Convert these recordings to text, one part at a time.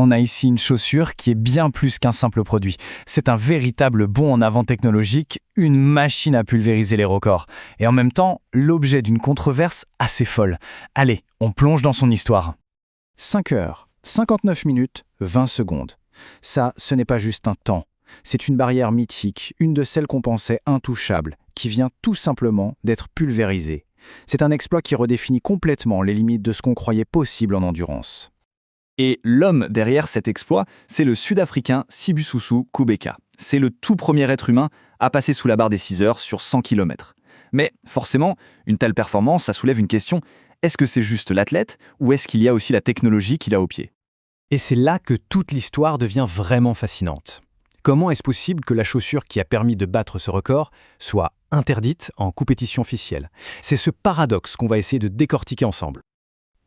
on a ici une chaussure qui est bien plus qu'un simple produit. C'est un véritable bond en avant technologique, une machine à pulvériser les records. Et en même temps, l'objet d'une controverse assez folle. Allez, on plonge dans son histoire. 5 heures, 59 minutes, 20 secondes. Ça, ce n'est pas juste un temps. C'est une barrière mythique, une de celles qu'on pensait intouchables, qui vient tout simplement d'être pulvérisée. C'est un exploit qui redéfinit complètement les limites de ce qu'on croyait possible en endurance. Et l'homme derrière cet exploit, c'est le Sud-Africain Sibusiso Kubeka. C'est le tout premier être humain à passer sous la barre des 6 heures sur 100 km. Mais forcément, une telle performance, ça soulève une question. Est-ce que c'est juste l'athlète ou est-ce qu'il y a aussi la technologie qu'il a au pied ? Et c'est là que toute l'histoire devient vraiment fascinante. Comment est-ce possible que la chaussure qui a permis de battre ce record soit interdite en compétition officielle ? C'est ce paradoxe qu'on va essayer de décortiquer ensemble.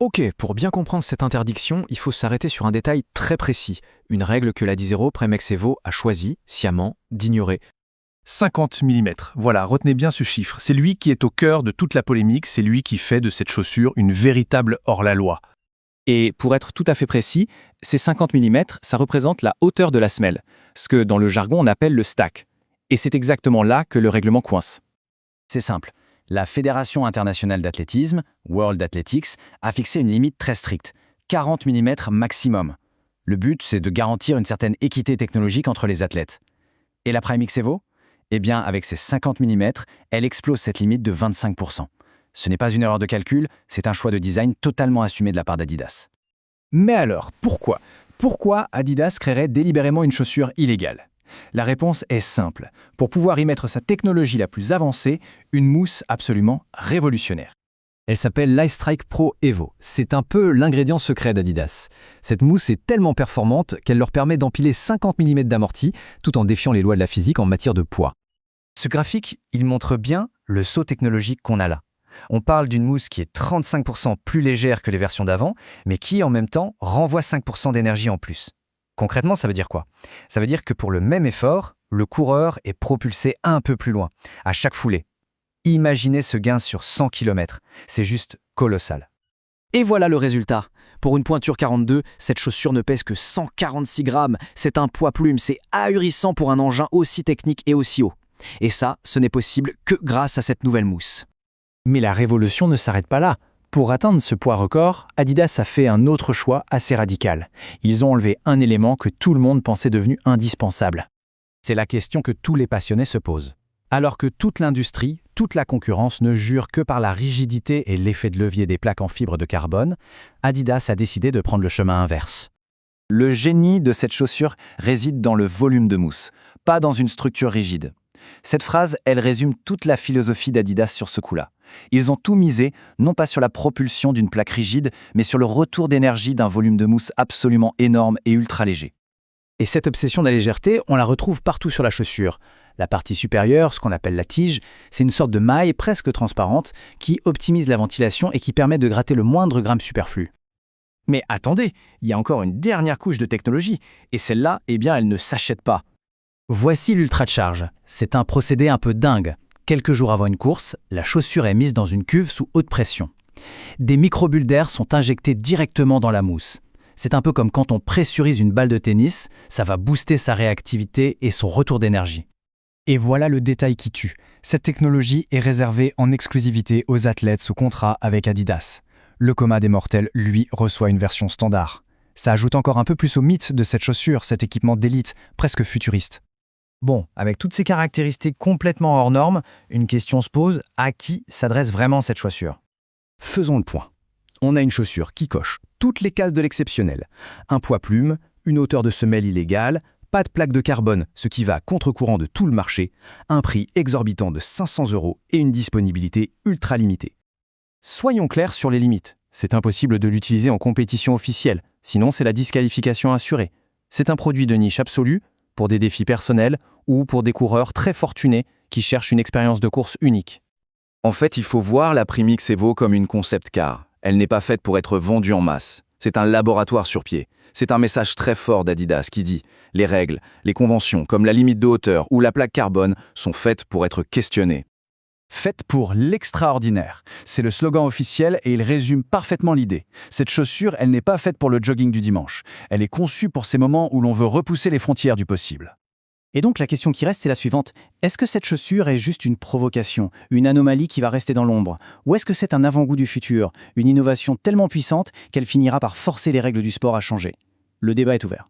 Ok, pour bien comprendre cette interdiction, il faut s'arrêter sur un détail très précis, une règle que la 10-0 Premex Evo a choisi, sciemment, d'ignorer. 50 mm. Voilà, retenez bien ce chiffre. C'est lui qui est au cœur de toute la polémique, c'est lui qui fait de cette chaussure une véritable hors-la-loi. Et pour être tout à fait précis, ces 50 mm, ça représente la hauteur de la semelle, ce que dans le jargon on appelle le stack. Et c'est exactement là que le règlement coince. C'est simple. La Fédération internationale d'athlétisme, World Athletics, a fixé une limite très stricte, 40 mm maximum. Le but, c'est de garantir une certaine équité technologique entre les athlètes. Et la Premex Evo ? Eh bien, avec ses 50 mm, elle explose cette limite de 25%. Ce n'est pas une erreur de calcul, c'est un choix de design totalement assumé de la part d'Adidas. Mais alors, pourquoi ? Pourquoi Adidas créerait délibérément une chaussure illégale ? La réponse est simple. Pour pouvoir y mettre sa technologie la plus avancée, une mousse absolument révolutionnaire. Elle s'appelle Lightstrike Pro Evo. C'est un peu l'ingrédient secret d'Adidas. Cette mousse est tellement performante qu'elle leur permet d'empiler 50 mm d'amorti tout en défiant les lois de la physique en matière de poids. Ce graphique, il montre bien le saut technologique qu'on a là. On parle d'une mousse qui est 35% plus légère que les versions d'avant, mais qui, en même temps, renvoie 5% d'énergie en plus. Concrètement, ça veut dire quoi ? Ça veut dire que pour le même effort, le coureur est propulsé un peu plus loin, à chaque foulée. Imaginez ce gain sur 100 km, c'est juste colossal. Et voilà le résultat. Pour une pointure 42, cette chaussure ne pèse que 146 grammes. C'est un poids plume, c'est ahurissant pour un engin aussi technique et aussi haut. Et ça, ce n'est possible que grâce à cette nouvelle mousse. Mais la révolution ne s'arrête pas là. Pour atteindre ce poids record, Adidas a fait un autre choix assez radical. Ils ont enlevé un élément que tout le monde pensait devenu indispensable. C'est la question que tous les passionnés se posent. Alors que toute l'industrie, toute la concurrence ne jure que par la rigidité et l'effet de levier des plaques en fibre de carbone, Adidas a décidé de prendre le chemin inverse. Le génie de cette chaussure réside dans le volume de mousse, pas dans une structure rigide. Cette phrase, elle résume toute la philosophie d'Adidas sur ce coup-là. Ils ont tout misé, non pas sur la propulsion d'une plaque rigide, mais sur le retour d'énergie d'un volume de mousse absolument énorme et ultra léger. Et cette obsession de la légèreté, on la retrouve partout sur la chaussure. La partie supérieure, ce qu'on appelle la tige, c'est une sorte de maille presque transparente qui optimise la ventilation et qui permet de gratter le moindre gramme superflu. Mais attendez, il y a encore une dernière couche de technologie, et celle-là, eh bien, elle ne s'achète pas. Voici l'ultra-charge. C'est un procédé un peu dingue. Quelques jours avant une course, la chaussure est mise dans une cuve sous haute pression. Des microbules d'air sont injectés directement dans la mousse. C'est un peu comme quand on pressurise une balle de tennis, ça va booster sa réactivité et son retour d'énergie. Et voilà le détail qui tue. Cette technologie est réservée en exclusivité aux athlètes sous contrat avec Adidas. Le coma des mortels, lui, reçoit une version standard. Ça ajoute encore un peu plus au mythe de cette chaussure, cet équipement d'élite, presque futuriste. Bon, avec toutes ces caractéristiques complètement hors normes, une question se pose, à qui s'adresse vraiment cette chaussure ? Faisons le point. On a une chaussure qui coche toutes les cases de l'exceptionnel. Un poids plume, une hauteur de semelle illégale, pas de plaque de carbone, ce qui va à contre-courant de tout le marché, un prix exorbitant de 500 € et une disponibilité ultra limitée. Soyons clairs sur les limites. C'est impossible de l'utiliser en compétition officielle, sinon c'est la disqualification assurée. C'est un produit de niche absolue, pour des défis personnels ou pour des coureurs très fortunés qui cherchent une expérience de course unique. En fait, il faut voir la Premex Evo comme une concept car. Elle n'est pas faite pour être vendue en masse. C'est un laboratoire sur pied. C'est un message très fort d'Adidas qui dit « Les règles, les conventions comme la limite de hauteur ou la plaque carbone sont faites pour être questionnées. Faite pour l'extraordinaire. C'est le slogan officiel et il résume parfaitement l'idée. Cette chaussure, elle n'est pas faite pour le jogging du dimanche. Elle est conçue pour ces moments où l'on veut repousser les frontières du possible. Et donc la question qui reste, c'est la suivante. Est-ce que cette chaussure est juste une provocation, une anomalie qui va rester dans l'ombre? Ou est-ce que c'est un avant-goût du futur, une innovation tellement puissante qu'elle finira par forcer les règles du sport à changer? Le débat est ouvert.